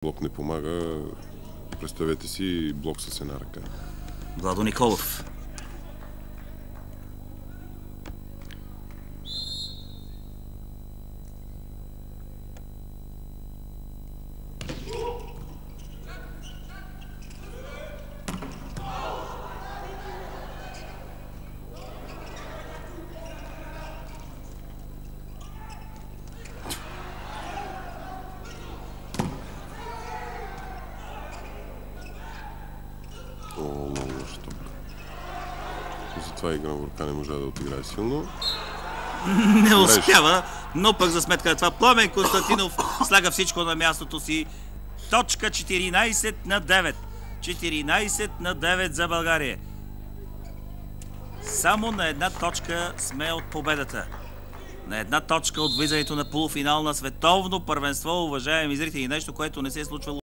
Блок не помага. Представете си блок с една ръка. Владо Николов. Много лош ток. Затова игра Върка не можа да отиграе силно. Не успява, но пък за сметка на това Пламен Константинов слага всичко на мястото си. Точка 14/9. 14/9 за България. Само на една точка сме от победата. На една точка от влизането на полуфинал на световно първенство, уважаеми зрители, нещо, което не се е случвало